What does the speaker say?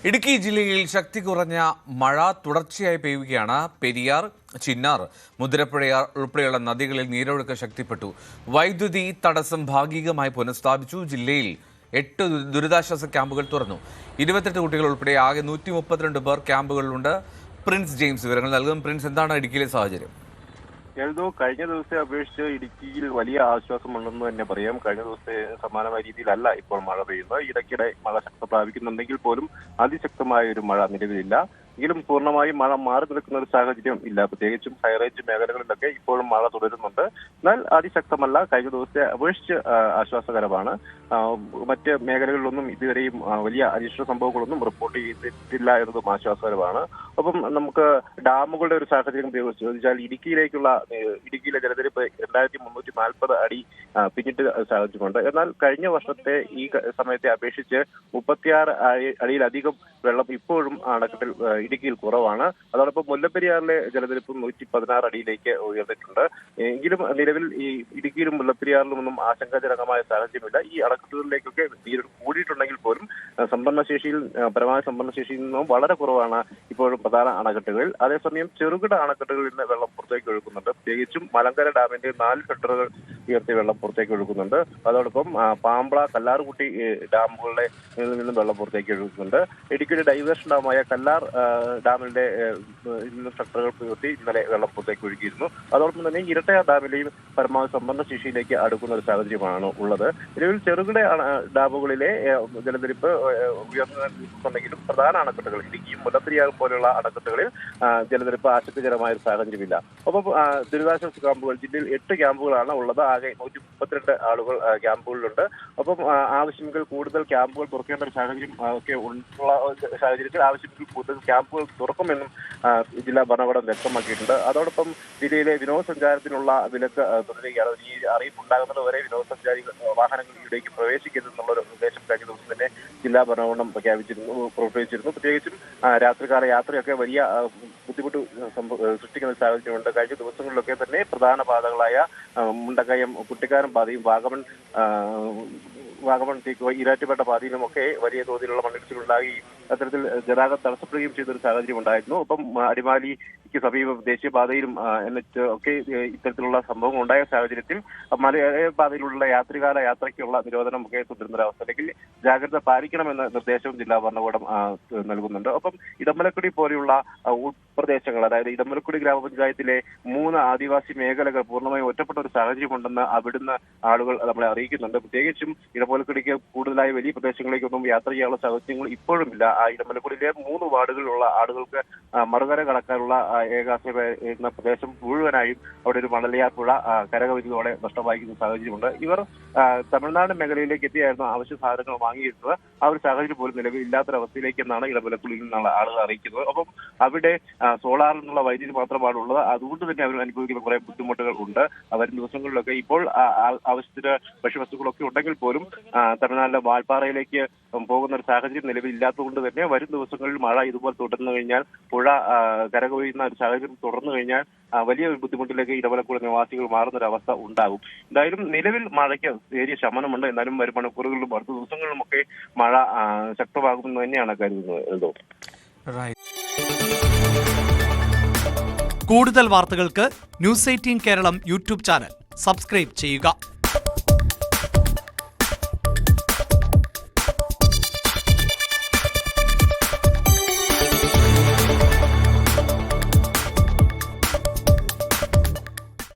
ഇടുക്കി ജില്ലയിൽ ശക്തി കുറഞ്ഞ മഴ തുടർച്ചയായി പെയ്യുകയാണ്. പെരിയാർ, ചിന്നാർ, മുതിരപ്പുഴയാർ ഉൾപ്പെടെയുള്ള നദികളിൽ നീരൊഴുക്ക് ശക്തിപ്പെട്ടു. വൈദ്യുതി തടസ്സം ഭാഗികമായി പുനഃസ്ഥാപിച്ചു. ജില്ലയിൽ 8 ദുരിതാശ്വാസ ക്യാമ്പുകൾ തുറന്നു. 28 കുട്ടികൾ ഉൾപ്പെടെ ആകെ 132 പേർ ക്യാമ്പുകളിലുണ്ട്. പ്രിൻസ് ജെയിംസ് വിവരങ്ങൾ നൽകും. പ്രിൻസ്, എന്താണ് ഇടുക്കിയിലെ സാഹചര്യം? കഴിഞ്ഞ ദിവസത്തെ അപേക്ഷിച്ച് ഇടുക്കിയിൽ വലിയ ആശ്വാസമുണ്ടെന്ന് തന്നെ പറയാം. കഴിഞ്ഞ ദിവസത്തെ സമാനമായ രീതിയിലല്ല ഇപ്പോൾ മഴ പെയ്യുന്നത്. ഇടയ്ക്കിടെ മഴ ശക്തി പ്രാപിക്കുന്നുണ്ടെങ്കിൽ പോലും അതിശക്തമായ ഒരു മഴ നിലവിലില്ല. എങ്കിലും പൂർണ്ണമായും മഴ മാറി നിൽക്കുന്ന ഒരു സാഹചര്യം ഇല്ല. പ്രത്യേകിച്ചും ഹൈറേഞ്ച് മേഖലകളിലൊക്കെ ഇപ്പോഴും മഴ തുടരുന്നുണ്ട്. എന്നാൽ അതിശക്തമല്ല. കഴിഞ്ഞ ദിവസത്തെ അപേക്ഷിച്ച് ആശ്വാസകരമാണ്. മറ്റ് മേഖലകളിലൊന്നും ഇതുവരെയും വലിയ അനിഷ്ട സംഭവങ്ങളൊന്നും റിപ്പോർട്ട് ചെയ്തിട്ടില്ല എന്നതും ആശ്വാസകരമാണ്. ഒപ്പം നമുക്ക് ഡാമുകളുടെ ഒരു സാഹചര്യം ചോദിച്ചാൽ ഇടുക്കിയിലെ ജലനിരപ്പ് 2340 അടി പിന്നിട്ട് സാഹചര്യമുണ്ട്. എന്നാൽ കഴിഞ്ഞ വർഷത്തെ ഈ സമയത്തെ അപേക്ഷിച്ച് 36 അടിയിലധികം വെള്ളം ഇപ്പോഴും അണക്കെട്ടിൽ ഇടുക്കിയിൽ കുറവാണ്. അതോടൊപ്പം മുല്ലപ്പെരിയാറിലെ ജലനിരപ്പ് 116 അടിയിലേക്ക് ഉയർന്നിട്ടുണ്ട്. എങ്കിലും നിലവിൽ ഈ ഇടുക്കിയിലും മുല്ലപ്പെരിയാറിലുമൊന്നും ആശങ്കാജനകമായ സാഹചര്യമില്ല. ഈ അണക്കെട്ടുകളിലേക്കൊക്കെ നീര് കൂടിയിട്ടുണ്ടെങ്കിൽ പോലും പരമാവധി സംഭരണശേഷിയിൽ നിന്നും വളരെ കുറവാണ് ഇപ്പോഴും പ്രധാന അണക്കെട്ടുകളിൽ. അതേസമയം ചെറുകിട അണക്കെട്ടുകളിൽ നിന്ന് വെള്ളം പുറത്തേക്ക് ഒഴുക്കുന്നുണ്ട്. പ്രത്യേകിച്ചും മലങ്കര ഡാമിന്റെ 4 ഷട്ടറുകൾ ഉയർത്തി വെള്ളം പുറത്തേക്ക് ഒഴുക്കുന്നുണ്ട്. അതോടൊപ്പം പാമ്പള, കല്ലാർകുട്ടി ഡാമുകളുടെ നിന്നും വെള്ളം പുറത്തേക്ക് ഒഴുക്കുന്നുണ്ട്. ഇടുക്കിയുടെ ഡൈവേർഷൻ ഡാമായ കല്ലാർ ഡാമിന്റെ ഷട്ടറുകൾ ഉയർത്തി ഇന്നലെ വെള്ളം പുറത്തേക്ക് ഒഴുകിയിരുന്നു. അതോടൊപ്പം തന്നെ ഇരട്ടയാർ ഡാമിലെയും പരമാവധി സംഭരണ ശേഷിയിലേക്ക് അടുക്കുന്ന ഒരു സാഹചര്യമാണ് ഉള്ളത്. നിലവിൽ ചെറുകിട ഡാമുകളിലെ ജലനിരപ്പ് ഉയർന്നുണ്ടെങ്കിലും പ്രധാന അണക്കെട്ടുകൾ ഇടുക്കിയും മുല്ലപ്പെരിയാർ പോലെയുള്ള അണക്കെട്ടുകളിൽ ജലനിരപ്പ് ആശങ്കകരമായ ഒരു സാഹചര്യമില്ല. ഒപ്പം ദുരിതാശ്വാസ ക്യാമ്പുകൾ ജില്ലയിൽ 8 ക്യാമ്പുകളാണ് ഉള്ളത്. ആകെ 132 ആളുകൾ ക്യാമ്പുകളിലുണ്ട്. ഒപ്പം ആവശ്യമെങ്കിൽ കൂടുതൽ ക്യാമ്പുകൾ തുറക്കേണ്ട ഒരു സാഹചര്യം ഒക്കെ ഉള്ള സാഹചര്യത്തിൽ ആവശ്യമെങ്കിൽ കൂടുതൽ ക്യാമ്പുകൾ തുറക്കുമെന്നും ജില്ലാ ഭരണകൂടം വ്യക്തമാക്കിയിട്ടുണ്ട്. അതോടൊപ്പം ജില്ലയിലെ വിനോദസഞ്ചാരത്തിനുള്ള വിലക്ക് തുടരുകയാണ്. ഈ അറിയിപ്പ് ഉണ്ടാകുന്നത് വരെ വിനോദസഞ്ചാരികൾ വാഹനങ്ങളിലേക്ക് പ്രവേശിക്കരുതെന്നുള്ള ഒരു നിർദ്ദേശം കഴിഞ്ഞ ദിവസം തന്നെ ജില്ലാ ഭരണകൂടം പുറപ്പെടുവിച്ചിരുന്നു. പ്രത്യേകിച്ചും രാത്രികാല യാത്രയൊക്കെ വലിയ ബുദ്ധിമുട്ട് സൃഷ്ടിക്കുന്ന സാഹചര്യമുണ്ട്. കഴിഞ്ഞ ദിവസങ്ങളിലൊക്കെ തന്നെ പ്രധാന പാതകളായ മുണ്ടക്കയം, കുട്ടിക്കാനം പാതയും വാഗമൺ ഈരാറ്റുപേട്ട പാതയിലുമൊക്കെ വലിയ തോതിലുള്ള മണ്ണിടിച്ചിലുണ്ടായി അത്തരത്തിൽ ഗതാഗതം തടസ്സപ്പെടുകയും ചെയ്തൊരു സാഹചര്യം ഉണ്ടായിരുന്നു. ഒപ്പം അടിമാലിക്ക് സമീപം ദേശീയപാതയിലും ഒക്കെ ഇത്തരത്തിലുള്ള സംഭവങ്ങൾ ഉണ്ടായ സാഹചര്യത്തിൽ പാതയിലുള്ള യാത്രയ്ക്കുള്ള നിരോധനം ഒക്കെ തുടരുന്നൊരവസ്ഥ, അല്ലെങ്കിൽ ജാഗ്രത പാലിക്കണമെന്ന നിർദ്ദേശവും ജില്ലാ ഭരണകൂടം നൽകുന്നുണ്ട്. ഒപ്പം ഇടമലക്കുടി പോലെയുള്ള ഉൾപ്രദേശങ്ങൾ, അതായത് ഇടമലക്കുടി ഗ്രാമപഞ്ചായത്തിലെ 3 ആദിവാസി മേഖലകൾ പൂർണ്ണമായും ഒറ്റപ്പെട്ട ഒരു സാഹചര്യമുണ്ടെന്ന് അവിടുന്ന് ആളുകൾ നമ്മളെ അറിയിക്കുന്നുണ്ട്. പ്രത്യേകിച്ചും ഇടമലക്കുടിക്ക് കൂടുതലായി വലിയ പ്രദേശങ്ങളിലേക്കൊന്നും യാത്ര ചെയ്യാനുള്ള സാഹചര്യങ്ങൾ ഇപ്പോഴും ഇല്ല. ആ ഇടമലക്കുടിയിലെ 3 വാർഡുകളിലുള്ള ആളുകൾക്ക് മറുകര കടക്കാനുള്ള ഏകാശ്രയ എന്ന പ്രദേശം മുഴുവനായും അവിടെ ഒരു മണലിയാർ പുഴ കരകവിഞ്ഞതോടെ നഷ്ടമായിരിക്കുന്ന സാഹചര്യമുണ്ട്. ഇവർ തമിഴ്നാട് മേഖലയിലേക്ക് എത്തിയായിരുന്നു ആവശ്യ സാധനങ്ങൾ വാങ്ങിയിരുന്നത്. ആ ഒരു സാഹചര്യം പോലും നിലവിൽ ഇല്ലാത്തൊരവസ്ഥയിലേക്ക് എന്നാണ് ഇടമലക്കുടിയിൽ നിന്നുള്ള ആളുകൾ അറിയിക്കുന്നത്. അപ്പം അവിടെ സോളാറിൽ നിന്നുള്ള വൈദ്യുതി മാത്രമാണ് ഉള്ളത്. അതുകൊണ്ട് തന്നെ അവർ അനുഭവിക്കുന്ന കുറെ ബുദ്ധിമുട്ടുകൾ ഉണ്ട്. വരും ദിവസങ്ങളിലൊക്കെ ഇപ്പോൾ ആവശ്യത്തിന് ഭക്ഷ്യവസ്തുക്കളൊക്കെ ഉണ്ടെങ്കിൽ പോലും തമിഴ്നാട്ടിലെ വാൽപ്പാറയിലേക്ക് പോകുന്ന ഒരു സാഹചര്യം നിലവിൽ ഇല്ലാത്തതുകൊണ്ട് തന്നെ വരും ദിവസങ്ങളിൽ മഴ ഇതുപോലെ തുടർന്നു കഴിഞ്ഞാൽ, പുഴ കരകവിയുന്ന ഒരു സാഹചര്യം തുടർന്നു കഴിഞ്ഞാൽ വലിയ ഒരു ബുദ്ധിമുട്ടിലേക്ക് ഇടമലക്കുടി നിവാസികൾ മാറുന്ന ഒരു അവസ്ഥ ഉണ്ടാകും. എന്തായാലും നിലവിൽ മഴയ്ക്ക് നേരിയ ശമനമുണ്ട്. എന്നാലും വരും മണിക്കൂറുകളിലും അടുത്ത ദിവസങ്ങളിലുമൊക്കെ മഴ ശക്തമാകുമെന്ന് തന്നെയാണ് കരുതുന്നത്. കൂടുതൽ വാർത്തകൾക്ക് News 18 Keralam YouTube channel subscribe ചെയ്യുക.